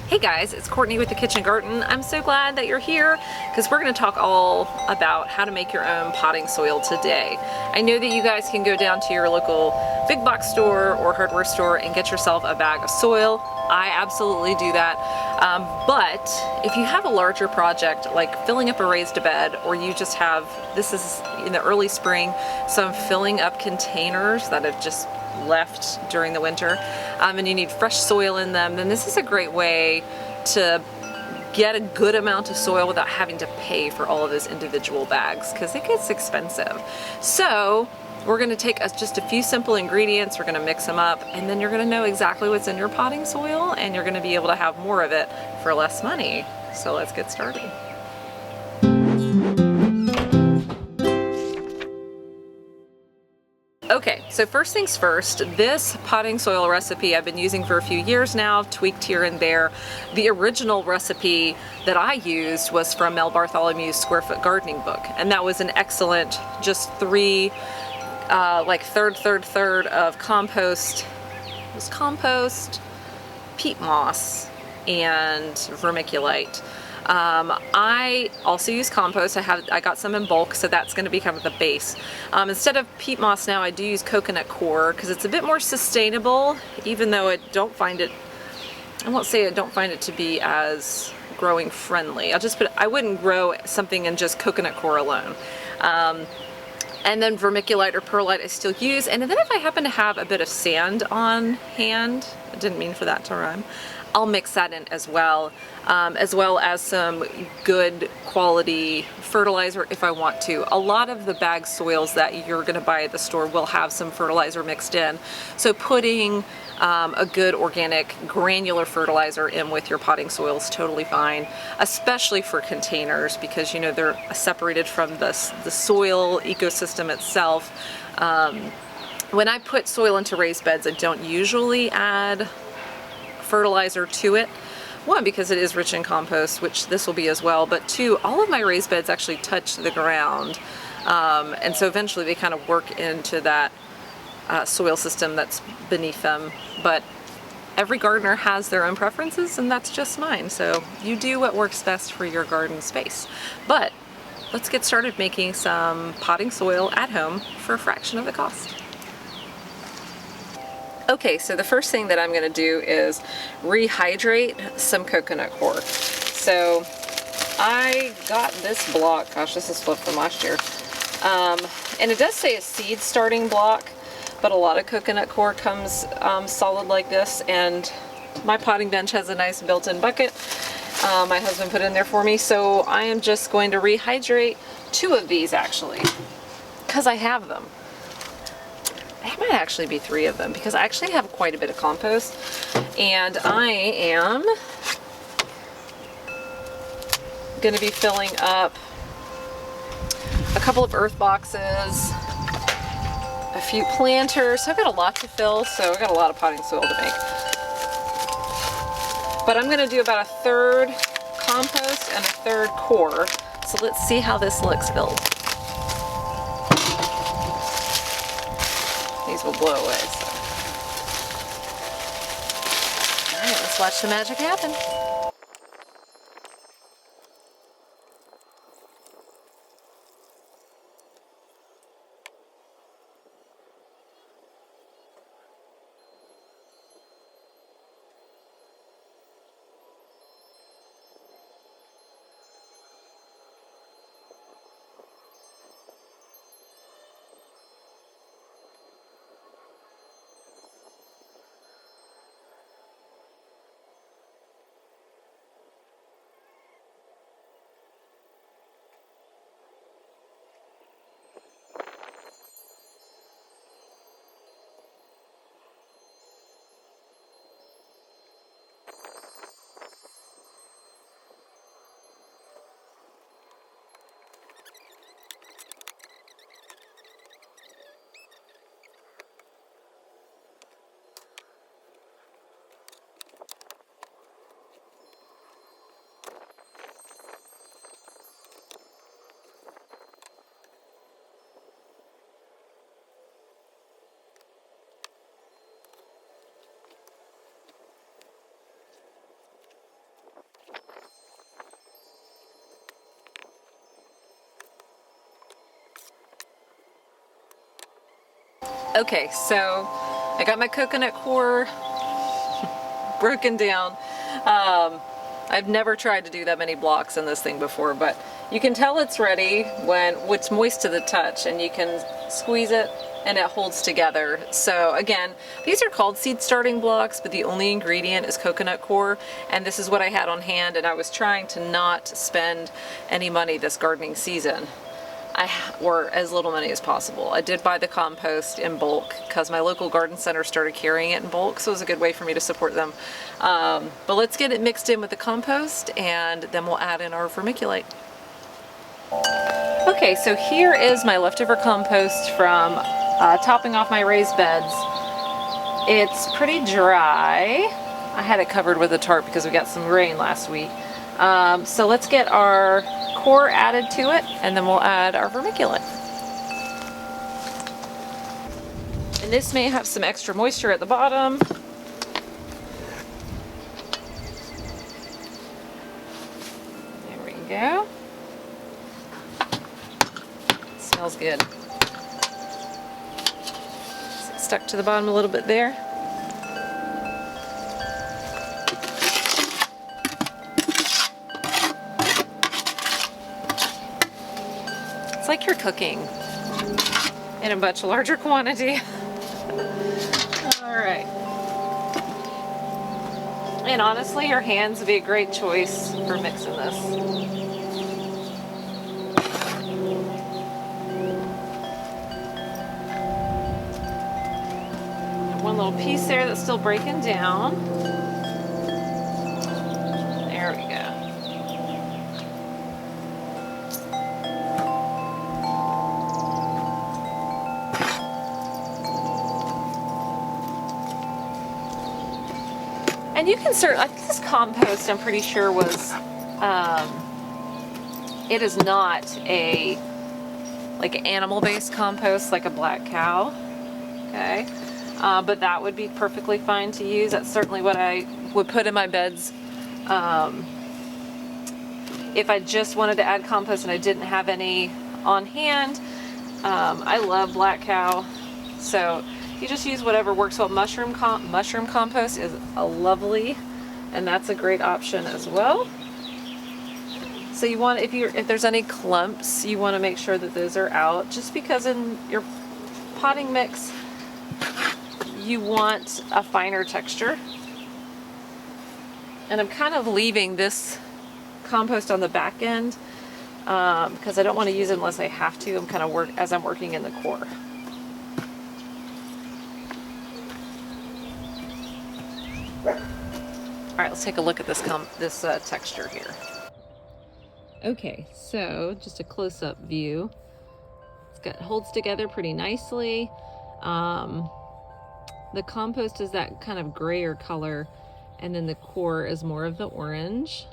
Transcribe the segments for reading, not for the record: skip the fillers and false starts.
Hey guys, it's Courtney with the Kitchen Garden. I'm so glad that you're here because we're going to talk all about how to make your own potting soil today. I know that you guys can go down to your local big box store or hardware store and get yourself a bag of soil. I absolutely do that. But if you have a larger project like filling up a raised bed, or you just have, this is in the early spring, so I'm filling up containers that have just left during the winter, and you need fresh soil in them, then this is a great way to get a good amount of soil without having to pay for all of those individual bags, because it gets expensive. So we're going to take just a few simple ingredients, we're going to mix them up, and then you're going to know exactly what's in your potting soil, and you're going to be able to have more of it for less money. So let's get started. Okay, so first things first, this potting soil recipe I've been using for a few years now, tweaked here and there. The original recipe that I used was from Mel Bartholomew's Square Foot Gardening book, and that was an excellent, just three, like third of compost. It was compost, peat moss, and vermiculite. I also use compost. I got some in bulk, so that's going to be kind of the base. Instead of peat moss now, I do use coconut coir because it's a bit more sustainable, even though I won't say I don't find it to be as growing friendly. I wouldn't grow something in just coconut coir alone. And then vermiculite or perlite I still use. And then if I happen to have a bit of sand on hand, I didn't mean for that to rhyme, I'll mix that in as well as some good quality fertilizer if I want to. A lot of the bag soils that you're going to buy at the store will have some fertilizer mixed in. So putting a good organic granular fertilizer in with your potting soil is totally fine, especially for containers, because you know they're separated from the soil ecosystem itself. When I put soil into raised beds, I don't usually add fertilizer to it. One, because it is rich in compost, which this will be as well, but two, all of my raised beds actually touch the ground, and so eventually they kind of work into that soil system that's beneath them. But every gardener has their own preferences, and that's just mine, so you do what works best for your garden space. But let's get started making some potting soil at home for a fraction of the cost. Okay, so the first thing that I'm going to do is rehydrate some coconut coir. So I got this block, gosh, this is flipped from last year, and it does say a seed starting block, but a lot of coconut coir comes solid like this, and my potting bench has a nice built-in bucket my husband put in there for me, so I am just going to rehydrate 2 of these actually, because I have them. It might actually be 3 of them because I actually have quite a bit of compost, and I am going to be filling up a couple of earth boxes, a few planters. So I've got a lot to fill, so I've got a lot of potting soil to make. But I'm going to do about 1/3 compost and 1/3 coir. So let's see how this looks filled. These will blow away. So. All right, let's watch the magic happen. Okay, so I got my coconut coir broken down. I've never tried to do that many blocks in this thing before, but you can tell it's ready when it's moist to the touch, and you can squeeze it and it holds together. So again, these are called seed starting blocks, but the only ingredient is coconut coir, and this is what I had on hand, and I was trying to not spend any money this gardening season. Or as little money as possible. I did buy the compost in bulk because my local garden center started carrying it in bulk, so it was a good way for me to support them. But let's get it mixed in with the compost, and then we'll add in our vermiculite. Okay, so here is my leftover compost from topping off my raised beds. It's pretty dry. I had it covered with a tarp because we got some rain last week. So let's get our coir added to it, and then we'll add our vermiculite. And this may have some extra moisture at the bottom. There we go. It smells good. It's stuck to the bottom a little bit there. Like you're cooking in a much larger quantity. All right. And honestly, your hands would be a great choice for mixing this. One little piece there that's still breaking down. There we go. And you can I think this compost, I'm pretty sure was, it is not like animal-based compost like a black cow, okay? But that would be perfectly fine to use. That's certainly what I would put in my beds. If I just wanted to add compost and I didn't have any on hand, I love black cow, so you just use whatever works well. Mushroom compost is a lovely, and that's a great option as well. So you want, if there's any clumps, you want to make sure that those are out, just because in your potting mix you want a finer texture. And I'm kind of leaving this compost on the back end because I don't want to use it unless I have to. I'm kind of as I'm working in the coir. All right, let's take a look at this texture here. Okay, so just a close-up view. Holds together pretty nicely. The compost is that kind of grayer color, and then the coir is more of the orange.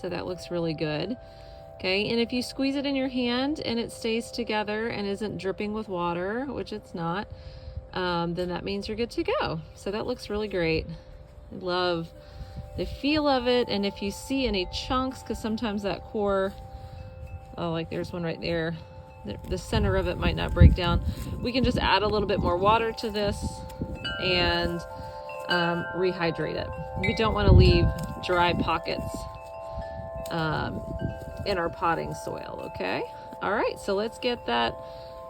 So that looks really good. Okay, and if you squeeze it in your hand and it stays together and isn't dripping with water, which it's not, then that means you're good to go. So that looks really great. I love the feel of it, and if you see any chunks, because sometimes that coir, oh, like there's one right there, the center of it might not break down, we can just add a little bit more water to this and rehydrate it. We don't want to leave dry pockets in our potting soil, okay? All right, so let's get that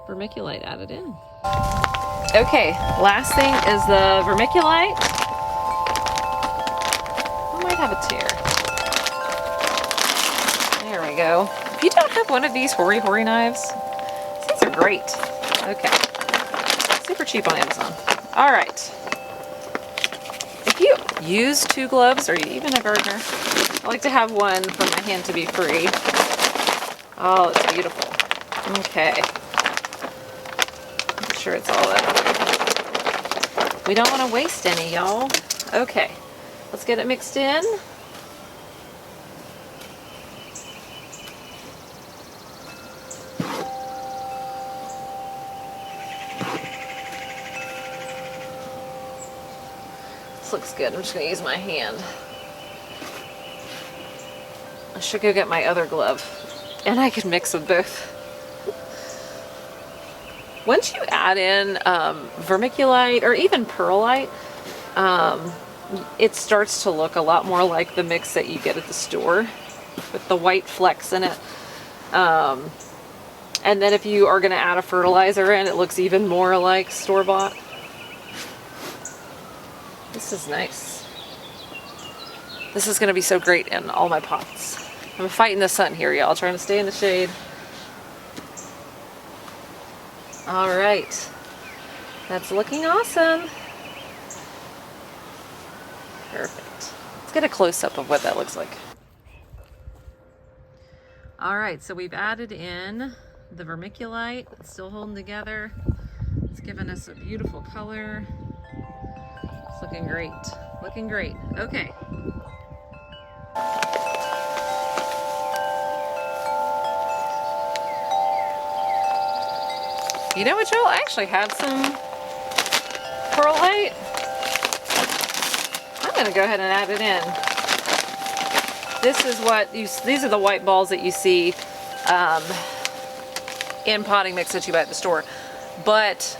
vermiculite added in. Okay, last thing is the vermiculite. I might have a tear. There we go. If you don't have one of these Hori knives, these are great. Okay, super cheap on Amazon. All right. If you use 2 gloves, or even a gardener, I like to have one for my hand to be free. Oh, it's beautiful. Okay. Make sure it's all out. We don't want to waste any, y'all. Okay, let's get it mixed in. This looks good. I'm just going to use my hand. I should go get my other glove, and I can mix with both. Once you add in vermiculite or even perlite, it starts to look a lot more like the mix that you get at the store with the white flecks in it. And then if you are going to add a fertilizer in, it looks even more like store-bought. This is nice. This is going to be so great in all my pots. I'm fighting the sun here, y'all, trying to stay in the shade. All right. That's looking awesome. Perfect. Let's get a close-up of what that looks like. All right, so we've added in the vermiculite. It's still holding together. It's giving us a beautiful color. It's looking great. Looking great. Okay. You know what, Joel? I actually have some perlite. I'm going to go ahead and add it in. This is what these are the white balls that you see in potting mix that you buy at the store. But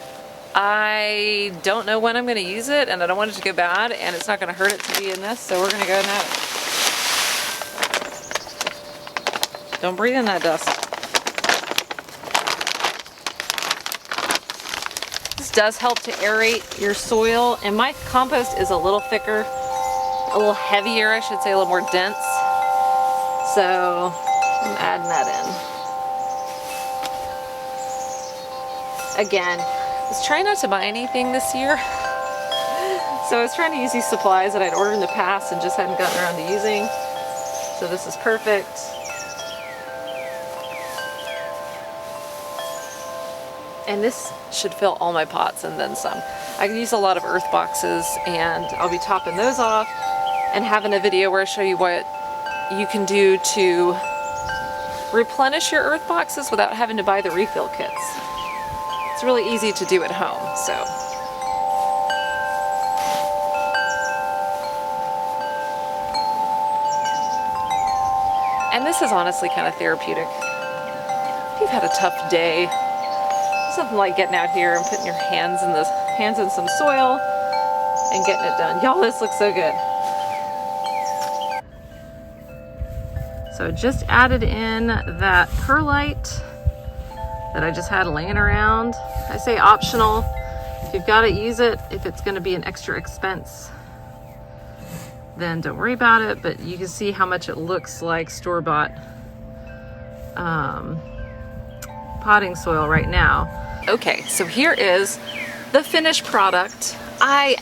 I don't know when I'm going to use it, and I don't want it to go bad, and it's not going to hurt it to be in this, so we're going to go ahead and add it. Don't breathe in that dust. This does help to aerate your soil, and my compost is a little thicker, a little heavier, I should say, a little more dense. So I'm adding that in. Again, I was trying not to buy anything this year. So I was trying to use these supplies that I'd ordered in the past and just hadn't gotten around to using. So this is perfect. And this should fill all my pots and then some. I can use a lot of earth boxes, and I'll be topping those off and having a video where I show you what you can do to replenish your earth boxes without having to buy the refill kits. It's really easy to do at home, so. And this is honestly kind of therapeutic. If you've had a tough day, there's nothing like getting out here and putting your hands in some soil and getting it done. Y'all, this looks so good. So just added in that perlite that I just had laying around. I say optional. If you've got it, use it. If it's going to be an extra expense, then don't worry about it. But you can see how much it looks like store-bought potting soil right now. Okay, so here is the finished product. I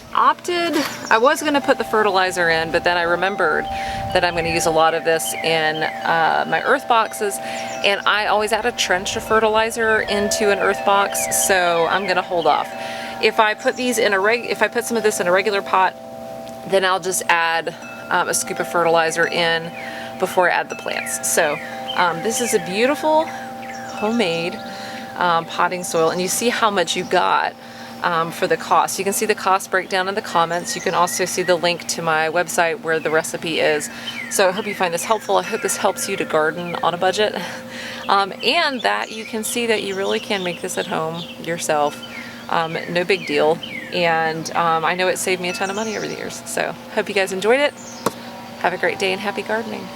was going to put the fertilizer in, but then I remembered that I'm going to use a lot of this in my earth boxes, and I always add a trench of fertilizer into an earth box, so I'm going to hold off. If I put these in if I put some of this in a regular pot, then I'll just add a scoop of fertilizer in before I add the plants. So this is a beautiful homemade potting soil, and you see how much you got for the cost. You can see the cost breakdown in the comments. You can also see the link to my website where the recipe is. So I hope you find this helpful. I hope this helps you to garden on a budget, and that you can see that you really can make this at home yourself. No big deal, and I know it saved me a ton of money over the years. So hope you guys enjoyed it. Have a great day and happy gardening.